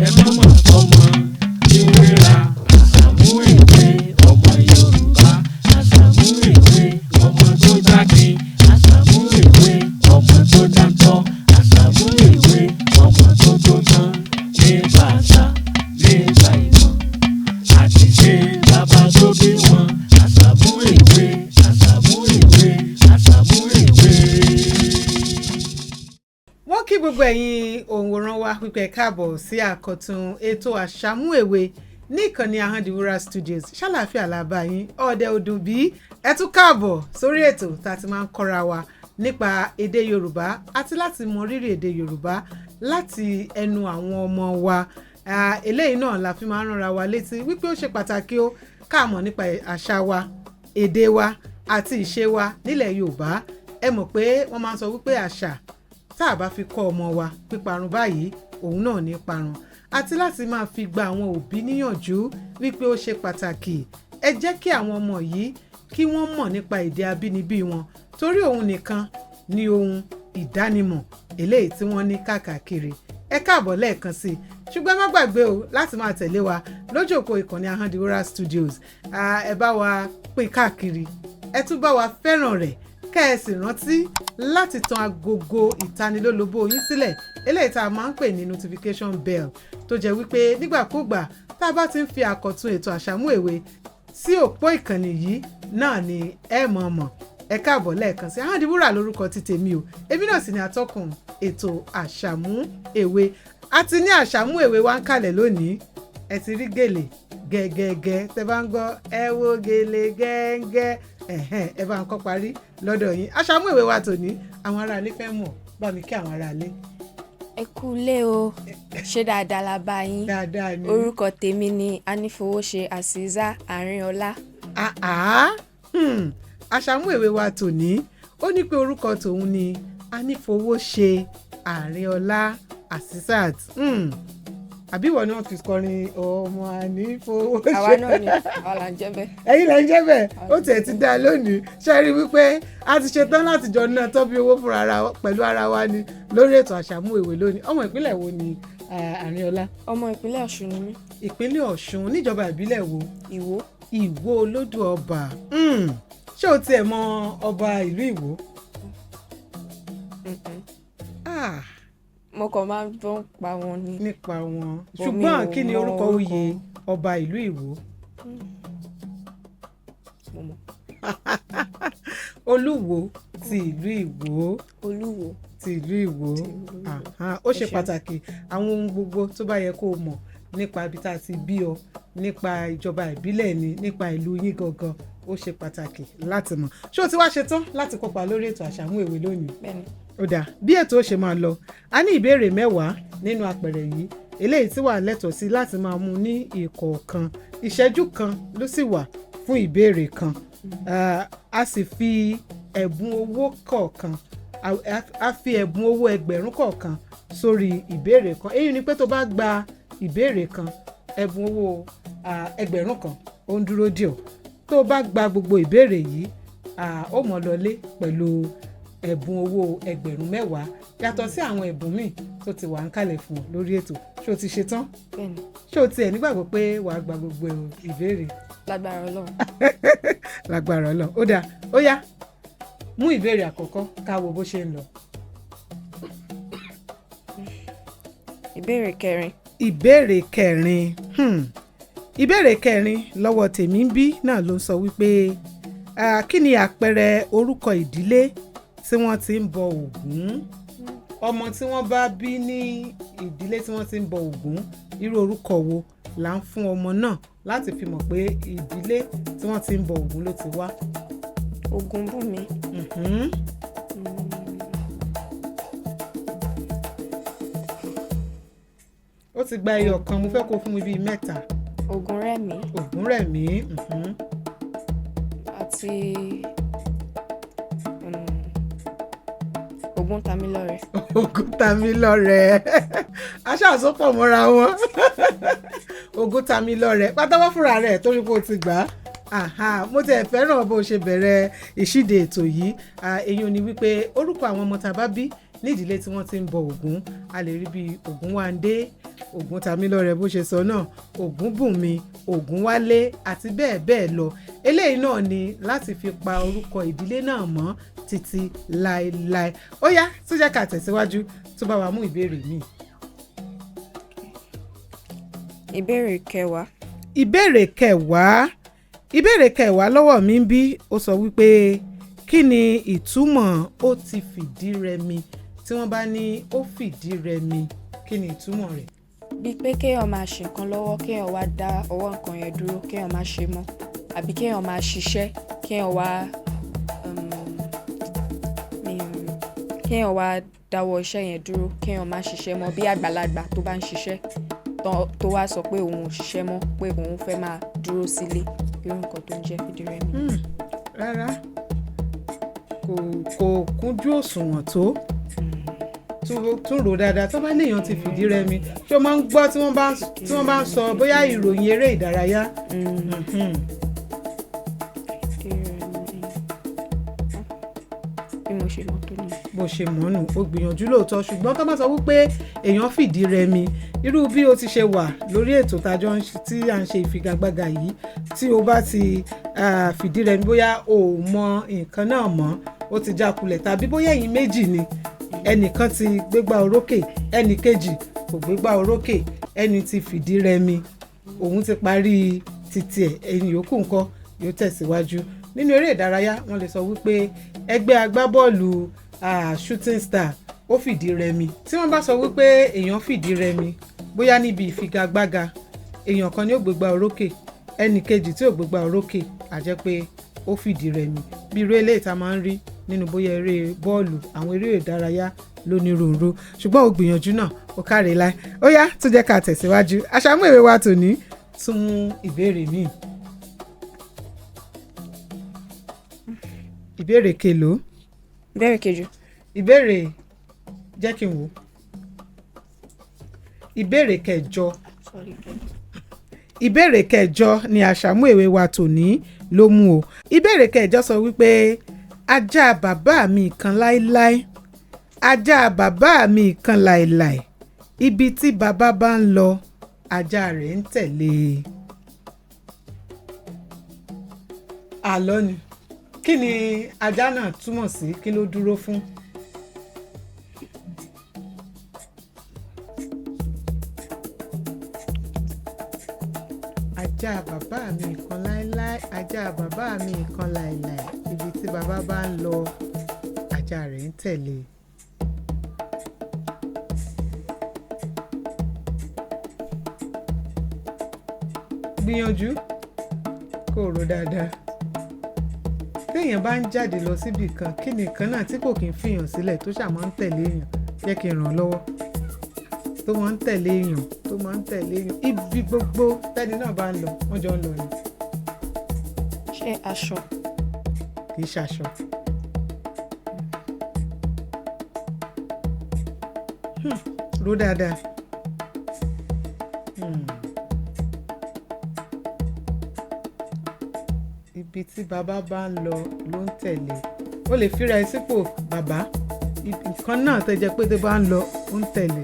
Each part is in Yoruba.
ẹ má mọ̀ ọmọ ìwéra Asamu Ewe ọmọ Yorùbá Asamu Ewe ọmọ tó jáde Asamu Ewe ọmọ tó dáńtọ́ Asamu Ewe ọmọ tó tó tán nípa àṣà nípa ìmọ̀ àti ṣe bàbá tó bí wọn Asamu Ewe Asamu Ewe Asamu Ewe. Wọ́n kí gbogbo ẹ̀yin òǹwòran wa pípẹ́ káàbọ̀ sí àkọ́tún ètò Asamu Ewe ní ìkànnì Ahondiwura Studios ṣàlàáfíà làbá yín ọ̀dẹ ọdún bí ẹ tún káàbọ̀ sórí ètò tá a ti máa ń kọ́ra wa nípa èdè Yorùbá àti láti mọ rírì èdè Yorùbá láti ẹnu àwọn ọmọ wa eléyìí náà la fi máa ń ránra wa létí wípé ó ṣe pàtàkì ó ká mọ̀ nípa àṣà wa èdè wa àti ìṣe wa nílẹ̀ Yorùbá ẹ mọ̀ pé wọ́n máa ń sọ wípé àṣà tá a bá fi kọ́ ọmọ wa píparun báyìí òun náà ní parun àti láti máa fi gba àwọn òbí níyànjú wípé ó ṣe pàtàkì ẹ jẹ́ kí àwọn ọmọ yìí kí wọ́n mọ̀ nípa èdè abínibí wọn torí òun nìkan ni ohun ìdánimọ̀ eléyìí tí wọ́n ní káàkiri ẹ káàbọ̀ lẹ́ẹ̀kan sí i ṣùgbọ́n má gbàgbé o láti máa tẹ̀lé wa lójú òpó ìkànnì Ahondiwura Studios ẹ bá wa pín káàkiri ẹ tún bá wa fẹ́ràn rẹ̀ kẹ́ ẹ sì rántí láti tan agogo ìtanilólobó yín sílẹ̀ eléyìí tá a máa ń pè ní notification bell tó jẹ́ wípé nígbàkúgbà tá a bá ti ń fi àkọ́tún ètò Asamu Ewe sí òpó ìkànnì yìí náà ni ẹ mọ̀ ẹ káàbọ̀ lẹ́ẹ̀kan sí Ahondiwura lórúkọ ti tèmi o èmi náà sì ni atọ́kùn ètò Asamu Ewe àti ní Asamu Ewe wa ń kalẹ̀ lónìí ẹ ti rí gèlè gẹ́gẹ́gẹ́ tẹ bá ń gbọ́ ẹ wo gèlè gẹ́gẹ́ ẹ bá ń kọ́ parí lọ́dọ̀ yín Asamu Ewe wa tòní àwọn aráalé fẹ́ mọ̀ bá mi kí àwọn aráalé. ẹ kú lé o ṣé dáadáa la bá yín dáadáa ni orúkọ tèmi ni Anifowose Aziza Arinola. Asamu Ewe wa tòní ó ní pé orúkọ tòun ni Anifowose Arinola Azizat àbí ìwọ náà fi kọrin ọmọ Anifowose. àwa náà ni àwa là ń jẹ́ bẹ́ẹ̀. ẹ̀yin là ń jẹ́ bẹ́ẹ̀ ó tiẹ̀ ti dá lónìí ṣe rí wípé a ti ṣetán láti jọ náà tọ́bi owó fúnra pẹ̀lú ara wa ni lórí ètò Asamu Ewe lónìí. ọmọ ìpínlẹ̀ wo ni Arinola? ọmọ ìpínlẹ̀ Ọ̀ṣun ni mí. ìpínlẹ̀ Ọ̀ṣun níjọba ìbílẹ̀ wo? Ìwó. Ìwó Olódù ọba. ṣé o tiẹ̀ mọ ọba ìlú Ìwó? mo kàn máa ń gbọ́ pa wọn ni. nípa wọn ṣùgbọ́n kí ni orúkọ oyè ọba ìlú Ìwó? Olúwo ti ìlú Ìwó. Olúwo ti ìlú Ìwó. ó ṣe pàtàkì àwọn ohun gbogbo tó bá yẹ kó o mọ̀ nípa ibi tá a ti bí ọ nípa ìjọba ìbílẹ̀ ni nípa ìlú yín gangan ó ṣe pàtàkì láti mọ̀. ṣé o ti wá ṣetán láti kópa lórí ètò Asamu Ewe lónìí? bẹ́ẹ̀ni. ó dáa bí ètò ó ṣe máa lọ a ní ìbéèrè 10 nínú apẹ̀rẹ̀ yìí eléyìí tí wà lẹ́tọ̀ọ́ sí láti máa mú ní ìkọ̀ọ̀kan ìṣẹ́jú kan ló sì wà fún ìbéèrè kan a sì fi ẹ̀bùn owó kọ̀ọ̀kan a fi ẹ̀bùn owó ẹgbẹ̀rún kọ̀ọ̀kan sórí ìbéèrè kan èyí ni pé tó bá gba ìbéèrè kan ẹ̀bùn owó ẹgbẹ̀rún kan ó ń dúró dì ọ́ tó bá gba gbogbo ìbéèrè yìí ó mọ̀ lọlé pẹ̀lú ẹ̀bùn owó ẹgbẹ̀rún 10 yàtọ̀ sí àwọn ẹ̀bùn míì tó ti wà ń kalẹ̀ fún ọ lórí ètò. ṣé o ti ṣe tán? bẹ́ẹ̀ni. ṣé o tiẹ̀ nígbàgbọ́ pé wàá gba gbogbo ìbéèrè? lágbára Ọlọ́run. lágbára Ọlọ́run. ó dáa ó yá mú ìbéèrè àkọ́kọ́ ká wo bó ṣe ń lọ. ìbéèrè kẹrin. ìbéèrè kẹrin lọ́wọ́ tèmi ń bí náà ló ń sọ wípé kí ni àpẹẹrẹ orúkọ ìdílé tí wọ́n ti ń bọ Ògún? ọmọ tí wọ́n bá bí ní ìdílé tí wọ́n ti ń bọ Ògún irú orúkọ wo là ń fún ọmọ náà láti fi mọ̀ pé ìdílé tí wọ́n ti ń bọ Ògún ló ti wá? Ògúnbùnmi. ó ti gba ẹyọ kan mo fẹ́ kó fún mi bíi 3. Ògúnrẹ̀mí. Ògúnrẹ̀mí. àti Ògúntamílọ́rẹ. Ògúntamílọ́rẹ aṣáàsopọ̀ mọ́ra wọn. Ògúntamílọ́rẹ pátáwọ́ fúnra rẹ̀ torí pé ó ti gbà á. mo tẹ̀ fẹ́ràn bó ṣe bẹ̀rẹ̀ ìṣíde ètò yìí èyí ò ní wípé orúkọ àwọn ọmọ tá a bá bí nídìílé tí wọ́n ti ń bọ Ògún a lè rí bíi Ògúnwándé Ògúntamílọ́rẹ bó ṣe sọ náà Ògúnbùnmi Ògúnwálé àti bẹ́ẹ̀ bẹ́ẹ̀ lọ eléyìí náà ni láti fi pa orúkọ ìdílé náà mọ́ títí láéláé ó yá tó jẹ́ ká tẹ̀síwájú tó bá wa mú ìbéèrè míì. ìbéèrè kẹwàá. ìbéèrè kẹwàá lọ́wọ́ mi ń bí ó sọ wípé kí ni ìtumọ̀ ó ti fìdí rẹmi tí wọ́n bá ní ó fìdí rẹmi kí ni ìtumọ̀ rẹ̀. bíi pé kéèyàn máa ṣe nǹkan lọ́wọ́ kéèyàn wá dá ọwọ́ nǹkan yẹn dúró kéèyàn máa ṣe mọ́ àbí kéèyàn máa ṣiṣẹ́ kéèyàn wá dáwọ́ iṣẹ́ yẹn dúró kéèyàn máa ṣiṣẹ́ mọ́ bí àgbàlagbà tó bá ń ṣiṣẹ́ tó wá sọ pé òun ò ṣiṣẹ́ mọ́ pé òun fẹ́ máa dúró sílé irú nǹkan tó ń jẹ́ fìdí rẹmi. rárá kò kúnjú òṣùwọ̀n tó tún rò dáadáa tó bá léèyàn ti fìdí rẹmi ṣé o máa ń gbọ́ tí wọ́n bá ń sọ bóyá ìròyìn eré ìdárayá. bí mo ṣe mọ̀ tó ní. bó ṣe mọ̀ nù ó gbìyànjú lóòótọ́ ṣùgbọ́n tó bá sọ wípé èèyàn fìdí rẹmi irú bí o ti ṣe wà lórí ètò tájọ tí à ń ṣe ìfigagbága yìí tí o bá ti fìdí rẹmi bóyá o ò mọ nǹkan náà mọ́ ó ti jákulẹ̀ tàbí bóyá ẹ̀yin méjì ni ẹnìkan ti gbégbá orókè ẹnì kejì kò gbégbá orókè ẹni tí fìdí rẹmi òun ti parí títí ẹ̀yin yòókù ńkọ́ yóò tẹ̀síwájú nínú eré ìdárayá wọ́n lè sọ wípé ẹgbẹ́ agbábọ́ọ̀lù shooting star ó fìdí rẹmi tí wọ́n bá sọ wípé èèyàn fìdí rẹmi bóyá níbi ìfigagbága èèyàn kan ní ó gbégbá orókè ẹnì kejì tí ò gbégbá orókè á jẹ́ pé ó fìdí rẹmi bí irú eléyìí tá máa ń rí nínú bóyá eré bọ́ọ̀lù àwọn eré ìdárayá lónírúurú ṣùgbọ́n ó gbìyànjú náà ó káre láì ó yá tó jẹ́ ká tẹ̀síwájú Àṣàmú Èwe wa tòní tún mú ìbéèrè míì. ìbéèrè kèlò. ìbéèrè kejì. ìbéèrè jẹ́ kí n wò. ìbéèrè kẹjọ. ìbéèrè kẹjọ ni Àṣàmú Èwe wa tòní ló mú o. ìbéèrè kẹjọ sọ wípé ajá bàbá mi kan láéláé ajá bàbá mi kan láéláé ibi tí bàbá bá ń lọ ajá rẹ̀ ń tẹ̀lé. àlọ́ ni kí ni ajá náà túmọ̀ sí kí ló dúró fún. ajá bàbá mi kan láéláé ajá bàbá mi kan láéláé ibi tí bàbá bá ń lọ ajá rẹ̀ ń tẹ̀lé. gbìyànjú kó rò dáadáa téèyàn bá ń jáde lọ síbì kan kí nìkan náà tí kò kí ń fìyàn sílẹ̀ tó ṣàmọ́ ń tẹ̀lé èèyàn jẹ́ kí n ràn lọ́wọ́ tó máa ń tẹ̀lé èèyàn ibi gbogbo tẹ́ni náà bá ń lọ wọ́n jọ ń lọ ni. ṣé aṣọ. kì í ṣaṣọ. rò dáadáa. ibi tí bàbá bá ń lọ ló ń tẹ̀lé ó lè fira ẹ sípò bàbá nǹkan náà tẹ́ jẹ́ pé tó bá ń lọ ó ń tẹ̀lé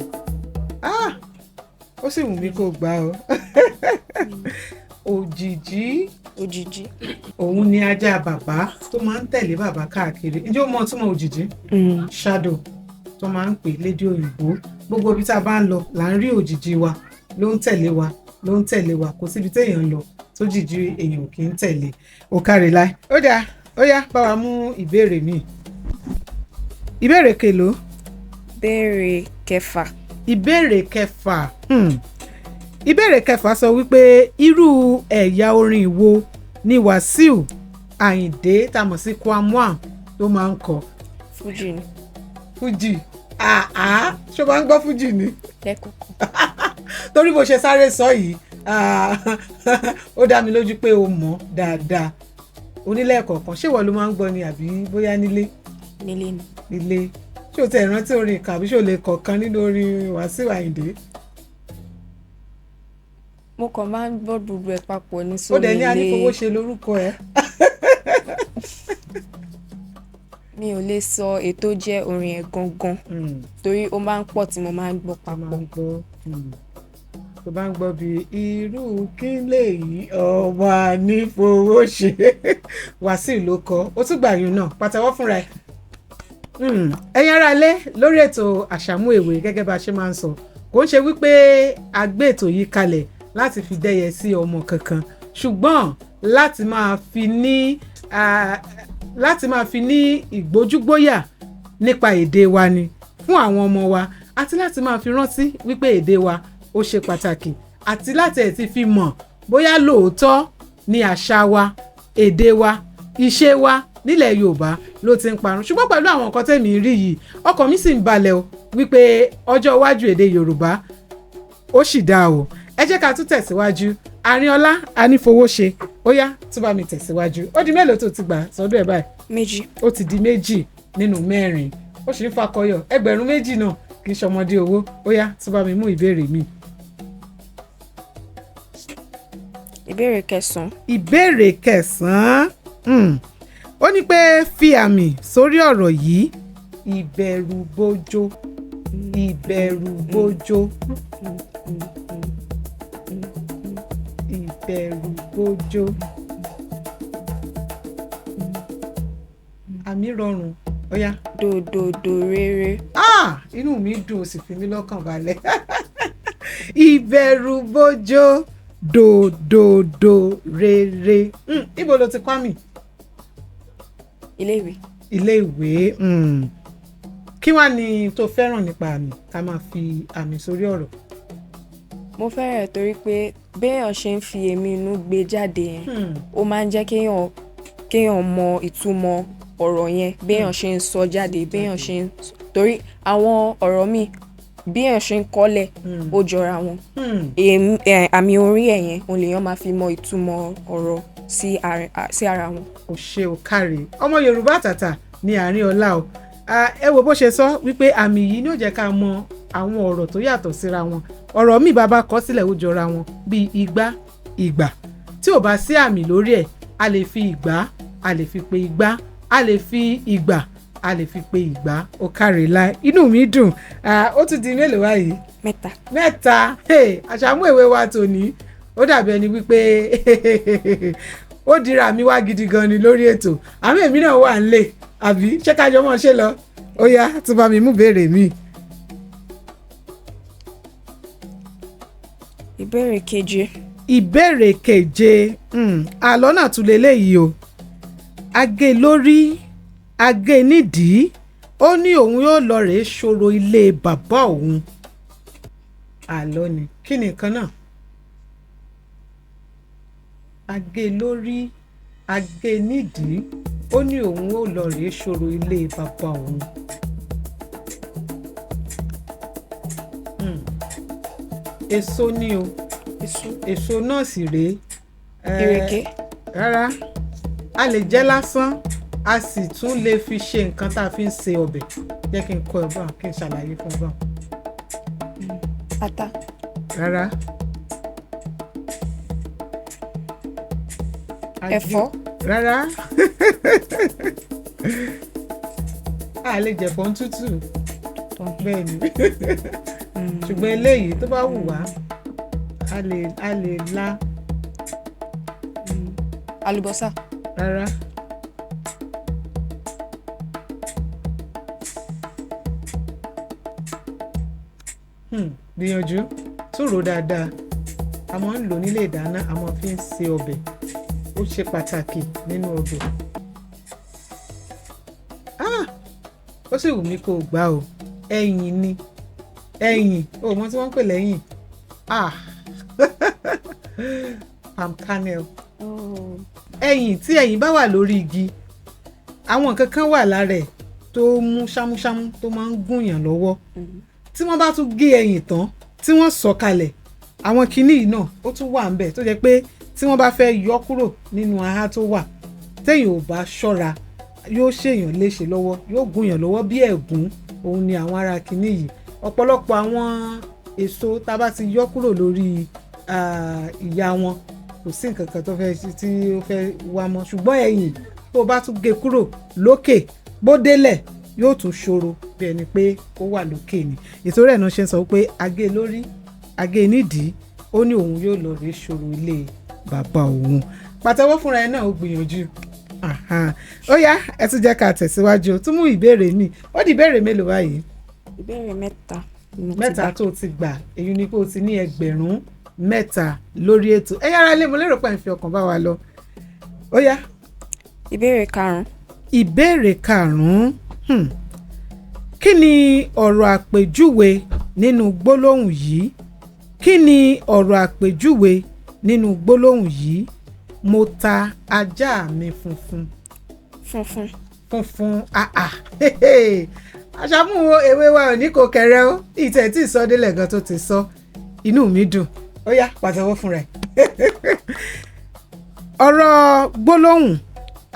ó sì wù mí kó gbà ó òjìjí òun ni ajá bàbá tó máa ń tẹ̀lé bàbá káàkiri ǹjẹ́ ó mọ túmọ̀ òjìjí shadow tó máa ń pè lédè òyìnbó gbogbo ibi tá a bá ń lọ là ń rí òjìjí wa ló ń tẹ̀lé wa kò síbi téèyàn ń lọ tó jìjì èèyàn kì í tẹ̀lé ó kárí láì. ó yá bá wa mú ìbéèrè míì. ìbéèrè kèlò. ìbéèrè kẹfà. ìbéèrè kẹfà sọ wípé irú ẹ̀yà orin wo ni Wàsíù Àyìndé tá a mọ̀ sí Kwamwan ló máa ń kọ. fújì ni. fújì ṣó máa ń gbọ́ fújì ni. lẹ́kọ̀ọ̀kan. torí bó ṣe sáré sọ yìí ó dá mi lójú pé o mọ̀ dáadáa onílẹ̀kọ̀ọ̀kan ṣé ìwọ ló máa ń gbọ́ ni àbí bóyá nílé. nílé ṣé o tẹ̀ rántí orin kan àbí ṣé o lè kọ̀ọ̀kan nínú orin Wàsíù Àyìndé. mo kàn máa ń gbọ́ gbogbo ẹ̀ papọ̀ ní sórí ilé. ó dẹ̀ ní Anífowóṣe lórúkọ ẹ̀. mi ò lè sọ ètò jẹ́ orin ẹ̀ gangan torí ó máa ń pọ̀ tí mo máa ń gbọ́ papọ̀. tó bá ń gbọ́ bí irú kí lèyí Ọmọ Anifowose Wàsíù ló kọ ó tún gbà yín náà pàtẹ́wọ́ fúnra ẹ̀. ẹ̀yin ará ilé lórí ètò Àṣàmú Èwe gẹ́gẹ́ bá a ṣe máa ń sọ kò ń ṣe wípé a gbé ètò yìí kalẹ̀ láti fi dẹ́yẹ sí ọmọ kankan ṣùgbọ́n láti máa fi ní ìgbójúgbóyà nípa èdè wa ni fún àwọn ọmọ wa àti láti máa fi rántí wípé èdè wa ó ṣe pàtàkì àti láti ẹ̀ ti fi mọ̀ bóyá lóòótọ́ ni àṣà wa èdè wa ìṣe wa nílẹ̀ Yorùbá ló ti ń parun ṣùgbọ́n pẹ̀lú àwọn nǹkan tẹ̀mí rí yìí ọkàn mi sì ń balẹ̀ o wípé ọjọ́ iwájú èdè Yorùbá ó sì dáa o ẹ jẹ́ ká tún tẹ̀síwájú Arinola Anifowose ó yá tún bá mi tẹ̀síwájú ó di mélòó tó ti gbà sọ́dọ̀ ẹ̀ báyìí 2. ó ti di 2 nínú 4 ó sì ń fakọyọ 2,000 náà kì í ṣọmọdé owó ó yá tún bá mi mú ìbéèrè mi. Ìbéèrè 9. ìbéèrè 9 ó ní pé fi àmì sórí ọ̀rọ̀ yìí ìbẹ̀rùbojo ìbẹ̀rùbojo ìbẹ̀rùbojo àmì rọrùn ó yá. Dòdòdò rere. inú mi dùn ó sì fi mí lọ́kàn balẹ̀ ìbẹ̀rùbojo dòdòdò rere ibo ló ti kọ́ mi. Ilé-ìwé. Ilé-ìwé kí wàá ní tó fẹ́ràn nípa àmì ká máa fi àmì sórí ọ̀rọ̀. Mo fẹ́ràn torí pé béèyàn ṣe ń fi èmi inú gbé jáde yẹn ó máa ń jẹ́ kéèyàn mọ ìtumọ̀ ọ̀rọ̀ yẹn béèyàn ṣe ń sọ jáde béèyàn ṣe ń torí àwọn ọ̀rọ̀ míì béèyàn ṣe ń kọ́lẹ̀ ó jọra wọn àmì orí ẹ̀ yẹn òun lèèyàn máa fi mọ ìtumọ̀ ọ̀rọ̀ sí ara wọn. Ó ṣe ò káre ọmọ Yorùbá àtàtà ní Arinola o ẹ wo bó ṣe sọ wípé àmì yìí ní ó jẹ́ ká mọ àwọn ọ̀rọ̀ tó yàtọ̀ síra wọn ọ̀rọ̀ míì bàbá kọ sílẹ̀ ó jọra wọn bíi igbá ìgbà tí ò bá sí àmì lórí ẹ̀ a lè fi ìgbá a lè fi pe igbá a lè fi ìgbà a lè fi pe ìgbá ó káre láì inú mi dùn ó tún di mélòó wáyé. 3. Àṣàmú Èwe wa tòní ó dàbí ẹni wípé ó dira mi wá gidi gan ni lórí ètò àmì èmi náà wà nílé àbí ṣé kájọ mọ́ ṣe lọ ó yá tún bá mi mú béèrè mi. Ìbéèrè 7. Ìbéèrè 7 àlọ́ náà tún leléyìí o agé lórí agé nídìí ó ní òun yóò lọ rèé ṣòro ilé bàbá òun àlọ́ ni kí ni nǹkan náà. Agé lórí agé nídìí ó ní òun ó lọ rèé ṣòro ilé bàbá òun. Èso ni o èso náà sì rèé. Ìrèké. Rárá a lè jẹ lásán a sì tún lè fi ṣe nǹkan tá a fi ń se ọbẹ̀ jẹ́ kí n kọ́ ẹ bá kí n ṣàlàyé fún bá. Ata. Rárá. Ẹ̀fọ́. Rárá. A lè jẹ̀fọ́ tútù bẹ́ẹ̀ ni ṣùgbọ́n eléyìí tó bá wù wá a lè lá. Àlùbọ́sà. Rárá. Gbìyànjú tún rò dáadáa a máa ń lò nílé ìdáná a máa fi ń se ọbẹ̀ ó ṣe pàtàkì nínú ọbẹ̀. Ó sì wù mí kó o gbà o ẹ̀yìn ni ẹ̀yìn o mọ tí wọ́n ń pè lẹ́yìn palm kernel. Ẹ̀yìn tí ẹ̀yìn bá wà lórí igi àwọn nǹkan kan wà lára ẹ̀ tó mú ṣámúṣámú tó máa ń gúnyàn lọ́wọ́ tí wọ́n bá tún gé ẹ̀yìn tán tí wọ́n sọ kalẹ̀ àwọn kinní yìí náà ó tún wà ńbẹ̀ tó jẹ́ pé tí wọ́n bá fẹ́ yọ kúrò nínú ahá tó wà téèyàn ò bá ṣọ́ra yóò ṣèyàn léṣe lọ́wọ́ yóò gúnyàn lọ́wọ́ bí ẹ̀gún òun ni àwọn ará kinní yìí ọ̀pọ̀lọpọ̀ àwọn èso tá a bá ti yọ kúrò lórí ìyá wọn kò sí nǹkan kan tó fẹ́ tí ó fẹ́ wá mọ́ ṣùgbọ́n ẹ̀yìn tó bá tún gé kúrò lókè bó délẹ̀ yóò tún ṣòro bí ẹni pé ó wà lókè ni ìtorí ẹ̀ náà ṣe ń sọ pé agé lórí agé nídìí ó ní òun yóò lọ rí ṣòro ilé bàbá òun pàtẹ́wọ́ fúnra ẹ náà ó gbìyànjú ó yá ẹ tún jẹ́ ká tẹ̀síwájú tún mú ìbéèrè mi ó di ìbéèrè mélòó báyìí. ìbéèrè mẹ́ta tó ti gbà èyí ni pé o ti ní ẹgbẹ̀rún mẹ́ta lórí ètò ẹ yára lé mo lérò pé ẹ ń fi ọkàn bá wa lọ ó yá. ìbéèrè karùn-ún. ìbéèrè karùn-ún kí ni ọ̀rọ̀ àpèjúwe nínú gbólóhùn yìí kí ni ọ̀rọ̀ àpèjúwe nínú gbólóhùn yìí mo ta ajá mi funfun. funfun Àṣàmú Ewe wa ò ní kò kẹrẹ ó ìtẹ̀ tí ìsọdélẹ̀ gan tó ti sọ inú mi dùn ó yá pàtẹ́wọ́ fún rẹ̀. ọ̀rọ̀ gbólóhùn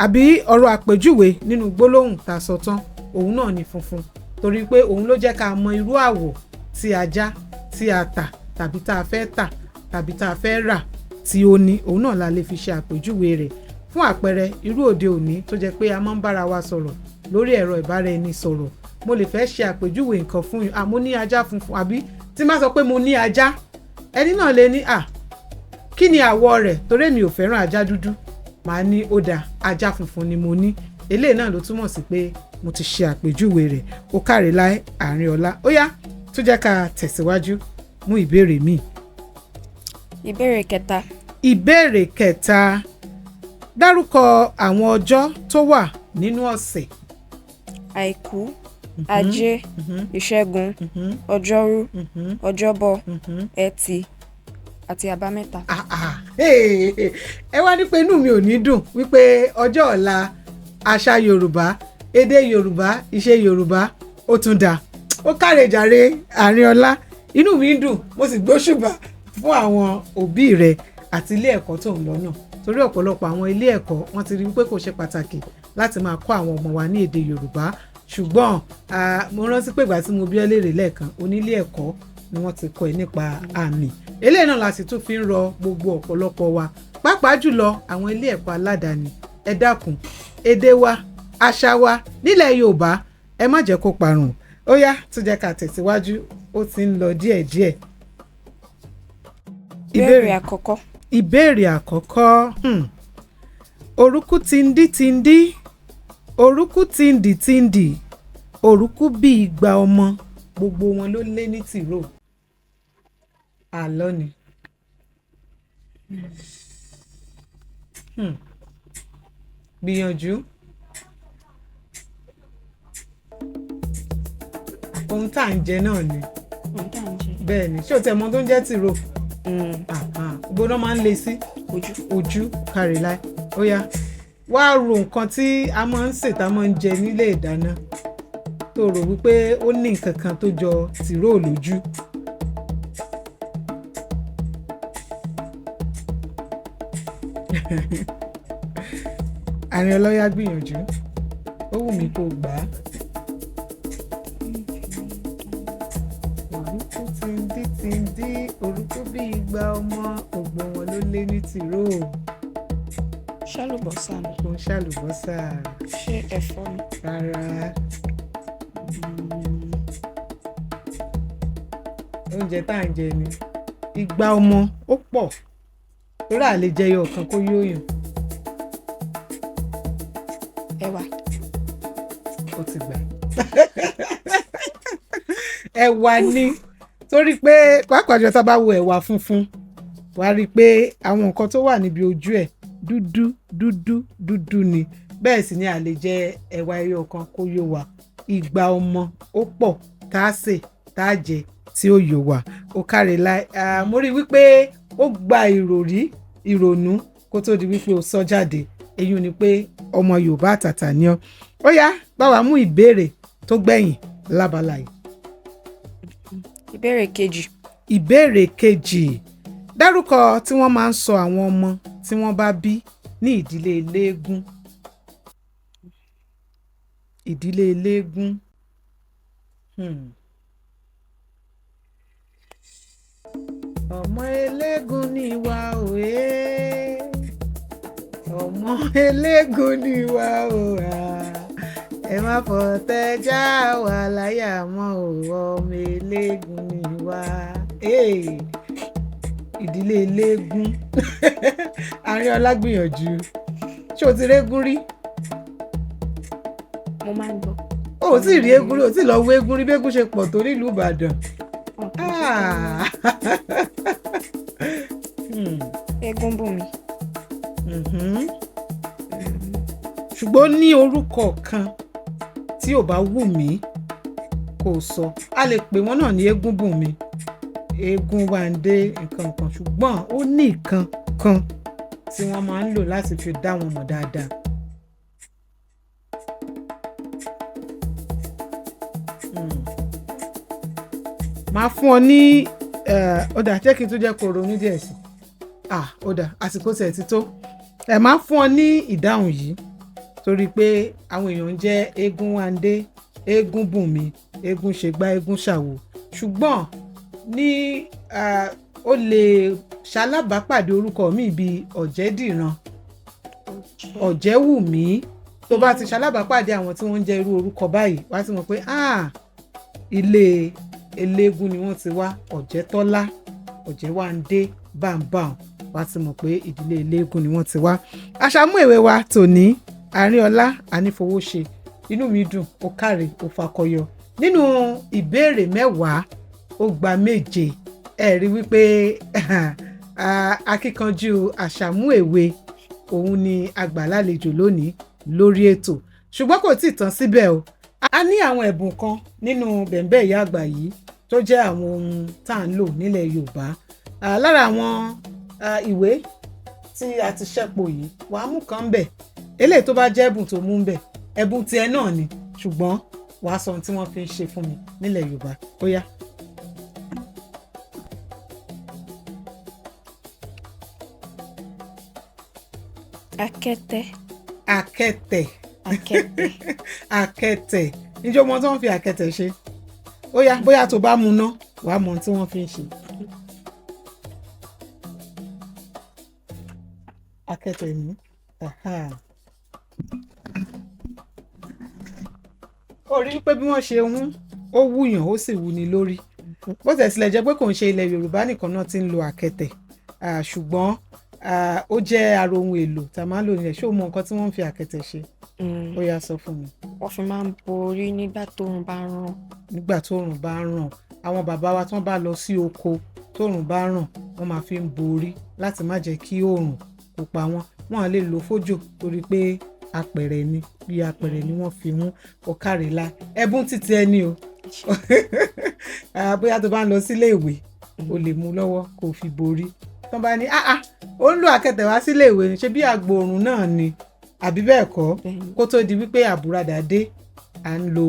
àbí ọ̀rọ̀ àpèjúwe nínú gbólóhùn tá a sọ tán òun náà ni funfun torí pé òun ló jẹ́ ká mọ irú àwọ̀ tí ajá tí a tà tàbí tá a fẹ́ tà tàbí tá a fẹ́ rà tí ó ní òun náà la lè fi ṣe àpèjúwe rẹ̀ fún àpẹẹrẹ irú òde òní tó jẹ́ pé a máa ń bára wa sọ̀rọ̀ lórí ẹ̀rọ ìbáraẹnisọ̀rọ̀ mo lè fẹ́ ṣe àpèjúwe nǹkan fún yín mo ní ajá funfun àbí tí má sọ pé mo ní ajá ẹni náà lè ní kí ni àwọ̀ rẹ̀ torí mi ò fẹ́ràn ajá dúdú màá ní ó dà ajá funfun ni mo ní eléyìí náà ló túmọ̀ sí pé mo ti ṣe àpèjúwe rẹ̀ ó káre láì Arinola ó yá tó jẹ́ ká tẹ̀síwájú mú ìbéèrè míì. ìbéèrè kẹta. ìbéèrè kẹta dárúkọ àwọn ọjọ́ tó wà nínú ọ̀sẹ̀. àìkú ajé ìṣẹ́gun ọjọ́rú ọjọ́bọ̀ ẹtì àti àbámẹ́ta. ẹ wá ní pé inú mi ò ní dùn wípé ọjọ́ ọ̀la àṣà Yorùbá èdè Yorùbá ìṣe Yorùbá ó tún dáa ó káre jàre Arinola inú mi ń dùn mo sì gbóṣùbà fún àwọn òbí rẹ àti ilé ẹ̀kọ́ tó ń lọ náà torí ọ̀pọ̀lọpọ̀ àwọn ilé ẹ̀kọ́ wọ́n ti rí wípé kò ṣe pàtàkì láti máa kọ́ àwọn ọmọ wa ní èdè Yorùbá ṣùgbọ́n mo rántí pé ìgbà tí mo bí ẹ léèrè lẹ́ẹ̀kan onílé ẹ̀kọ́ ni wọ́n ti kọ́ ẹ nípa àmì eléyìí náà la sì tún fi ń rọ gbogbo ọ̀pọ̀lọpọ̀ wa pàápàá jùlọ àwọn ilé ẹ̀kọ́ aládàáni ẹ dákun èdè wa àṣà wa nílẹ̀ Yorùbá ẹ má jẹ́ kó parun ó yá tó jẹ́ ká tẹ̀síwájú ó ti ń lọ díẹ̀díẹ̀. ìbéèrè àkọ́kọ́ orúkú tindí orúkú tìndì orúkú bí igba ọmọ gbogbo wọn ló lé ní tìró àlọ́ ni. gbìyànjú ohun tá à ń jẹ náà ni bẹ́ẹ̀ ni ṣé o tẹ̀ mọ̀ tó ń jẹ́ tìró gbogbo náà máa ń le sí ojú kárí láì ó yá wá ro nǹkan tí a máa ń sè tá a máa ń jẹ nílé ìdáná tó rò wípé ó ní nǹkan kan tó jọ tìró lójú. Arinola gbìyànjú ó wù mí kó gbà á. orúkú tìndí orúkú bí igba ọmọ ògbó wọn ló lé ní tìró. ṣàlùbọ́sà ni. kò ń ṣàlùbọ́sà. ṣé ẹ̀fọ́ ni. rárá. oúnjẹ tá à ń jẹ ni igba ọmọ ó pọ̀ torí àlè jẹyọ ọ̀kan kó yóòyàn. ẹ̀wà. ó ti gbà. ẹ̀wà ni torí pé pàápàá jọ tá a bá wo ẹ̀wà funfun wàá rí i pé àwọn nǹkan tó wà níbi ojú ẹ̀ dúdú ni bẹ́ẹ̀ sì ni a lè jẹ ẹ̀wà ẹyọ kan kó yó wa igba ọmọ ó pọ̀ tá a sè tá a jẹ tí ó yó wa ó káre láì mo rí wípé ó gba ìrònú kó tó di wípé ó sọ jáde èyí ni pé ọmọ Yorùbá àtàtà ni ọ́ ó yá bá wa mú ìbéèrè tó gbẹ̀yìn lábala yìí. ìbéèrè kejì dárúkọ tí wọ́n máa ń sọ àwọn ọmọ tí wọ́n bá bí ní ìdílé eléégún. ìdílé eléégún. ọmọ eléégún ni wá òye ọmọ eléégún ni wá òhà ẹ má fọ̀tẹ̀ já wà láyà mọ́ ọmọ eléégún ni wá. Ìdílé eléégún Arinola gbìyànjú. Ṣé o ti régún rí? Mo máa ń gbọ́. O ò tí ì rí eégún rí, o ò tí ì lọ wo eégún rí bégún ṣe pọ̀ tó nílùú Ìbàdàn. Eégún bù mí. Ṣùgbọ́n ní orúkọ kan tí ò bá wù mí kò sọ, a lè pè wọ́n náà ní eégún bù mí, eégún wáńdé nǹkan kan, ṣùgbọ́n ó ní nǹkan kan tí wọ́n máa ń lò láti fi dá wọn mọ̀ dáadáa. Máa fún ọ ní ọ̀dà jẹ́ kí n tún jẹ́ kó ronú díẹ̀ sí ọ̀dà àsìkò tẹ̀ ti tó. Máa fún ọ ní ìdáhùn yìí torí pé àwọn èèyàn ń jẹ́ eégún wáńdé, eégún bùnmi, eégún ṣègbà, eégún ṣàwò, ṣùgbọ́n ní ó lè ṣalábàápàdé orúkọ mi bíi ọ̀jẹ̀dìran, ọ̀jẹ̀wùmí. Tó bá ti ṣalábàápàdé àwọn tí wọ́n ń jẹ́ irú orúkọ báyìí wá ti mọ̀ pé ilé eléégún ni wọ́n ti wá. Ọ̀jẹ̀tọ́lá, ọ̀jẹ̀wáńdé, bámbám, wá ti mọ̀ pé ìdílé eléégún ni wọ́n ti wá. Asamu Ewe wa tòní Arinola Anifowose, inú mi dùn, ó káre, ó fakọyọ. Nínú ìbéèrè 10 ó gba 7. Ẹ rí wípé akíkanjú Asamu Ewe òun ni àgbàlálejò lónìí lórí ètò. Ṣùgbọ́n kò tí ì tán síbẹ̀ o. A ní àwọn ẹ̀bùn kan nínú bẹ̀m̀bẹ̀ ìyá àgbà yìí tó jẹ́ àwọn ohun tá à ń lò nílẹ̀ Yorùbá. Lára àwọn ìwé tí a ti ṣẹ́pọ̀ yìí, wàá mú kan bẹ̀. Eléyìí tó bá jẹ́ ẹ̀bùn tó mú bẹ̀, ẹ̀bùn tiẹ̀ náà ni, ṣùgbọ́n wàá sọ ohun tí wọ́n fi ń ṣe fún mi nílẹ̀ Yorùbá. Ó yá. Akẹ́tẹ̀. Akẹ́tẹ̀. Akẹ́tẹ̀. Akẹ́tẹ̀. Ǹjẹ́ o mọ tí wọ́n fi akẹ́tẹ̀ ṣe? Ó yá, bóyá tó bá mu ná wàá mọ tí wọ́n fi ń ṣe. Akẹ́tẹ̀ ni. Ó rí pé bí wọ́n ṣe ó wúyàn ó sì wúni lórí. Bó tẹ̀ sílẹ̀ jẹ́ pé kò ń ṣe ilẹ̀ Yorùbá nìkan náà tí ń lo akẹ́tẹ̀, ṣùgbọ́n ó jẹ́ ara ohun èlò tá a máa ń lò nílẹ̀. Ṣé o mọ nǹkan tí wọ́n ń fi akẹ́tẹ̀ ṣe? Ó yá sọ fún mi. Wọ́n fi máa ń borí nígbà tóòrùn bá ràn. Nígbà tóòrùn bá ràn, àwọn bàbá wa tí wọ́n bá lọ sí oko tóòrùn bá ràn, wọ́n máa fi ń borí láti má jẹ́ kí oòrùn kó pa wọ́n. Wọ́n á lè lò fójò torí pé apẹ̀rẹ̀ ni, bí apẹ̀rẹ̀ ni wọ́n fi mú ọ̀kàrẹ̀lá. Ẹ̀bùn títí ẹni o. Bóyá tó bá ń lọ sílé ìwé o lè mú lọ́wọ́ kó fi borí. Tó bá ní ó ń lo akẹ́tẹ̀ wá sílé ìwé ni, ṣe bí àgbòòrùn náà ni, àbí bẹ́ẹ̀ kọ́? Kó tó di wípé àbúradà dé, à ń lo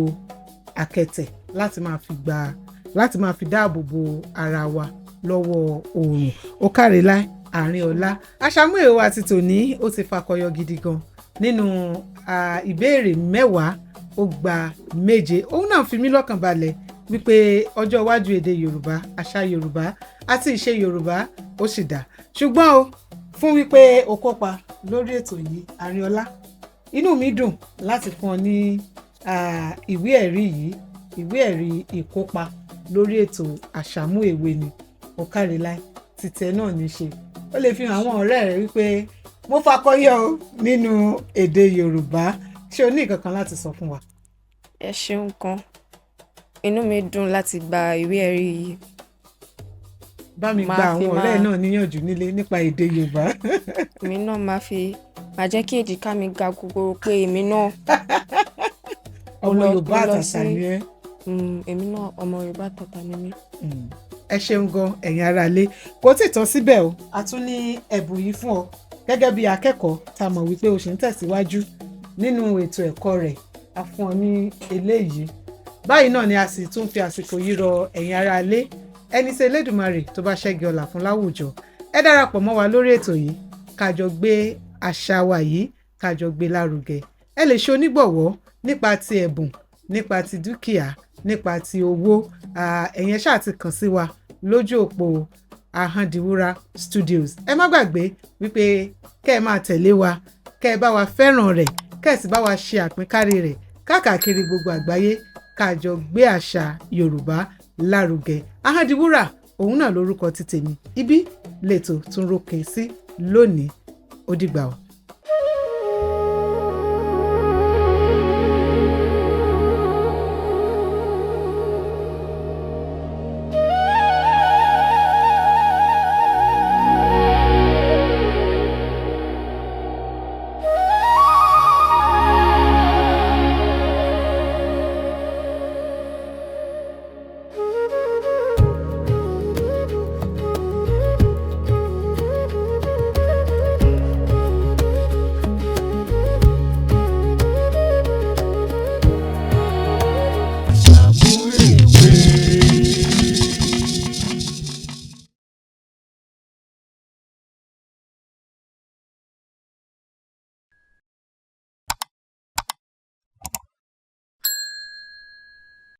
akẹ́tẹ̀ láti máa fi dáàbò bo ara wa lọ́wọ́ oòrùn. Ọ̀kàrẹ̀lá Arinola. Asamu Ewe wa ti tòní ó ti fakọyọ gidi gan nínú ìbéèrè 10 ó gba 7. Òun náà fi mí lọ́kàn balẹ̀ wípé ọjọ́ iwájú èdè Yorùbá, àṣà Yorùbá àti ìṣe Yorùbá ó sì dá. Ṣùgbọ́n o, fún wípé o kópa lórí ètò yìí Arinola, inú mi dùn láti fún ọ ní ìwé ẹ̀rí yìí, ìwé ẹ̀rí ìkópa lórí ètò Asamu Ewe ni. Ọ̀kàrẹ̀lá títẹ náà ní ṣe. Ó lè fi hàn àwọn ọ̀rẹ́ rẹ̀ wípé mo fakọyọ nínú èdè Yorùbá. Ṣé o ní nǹkan kan láti sọ fún wa? Ẹ ṣeun kan, inú mi dùn láti gba ìwé ẹ̀rí yìí. Bá mi gba àwọn ọ̀rẹ́ náà níyànjú nílé nípa èdè Yorùbá. Èmi náà máa jẹ́ kí èjìká mi ga gbogbo pé èmi náà ọmọ Yorùbá àtàtà ni ẹ́. Èmi náà ọmọ Yorùbá àtàtà ni mí. Ẹ ṣeun gan ẹ̀yin aráalé. Kò tí ì tán síbẹ̀ o, a tún ní ẹ̀bùn yìí fún ọ gẹ́gẹ́ bí akẹ́kọ̀ọ́ tá a mọ̀ wípé o ṣì ń tẹ̀síwájú nínú ètò ẹ̀kọ́ rẹ̀. A fún ọ ní eléyìí. Báyìí náà ni a sì tún fi àsìkò yìí rọ ẹ̀yin aráalé, ẹni tí Elédùmarè tó bá ṣẹ́gi ọlà fún láwùjọ, ẹ darapọ̀ mọ́ wa lórí ètò yìí ká jọ gbé àṣà wa yìí ká jọ gbé lárugẹ. Ẹ lè ṣe onígbọ̀wọ́ nípa ti ẹ̀bùn, nípa ti dúkìá, nípa ti owó. Ẹ̀yin ṣáà ti kàn sí wa lójú òpó Ahondiwura Studios. Ẹ má gbàgbé wípé kẹ́ ẹ máa tẹ̀lé wa, kẹ́ ẹ bá wa fẹ́ràn rẹ̀, kẹ́ ẹ sì bá wa ṣe àpínkárí rẹ̀ káàkiri gbogbo àgbáyé kájọ gbé àṣà Yorùbá lárugẹ. Ahondiwura òun náà lórúkọ ti tèmi, ibi lẹ́tọ̀ tún rókè sí lónìí. Ó dìgbà o.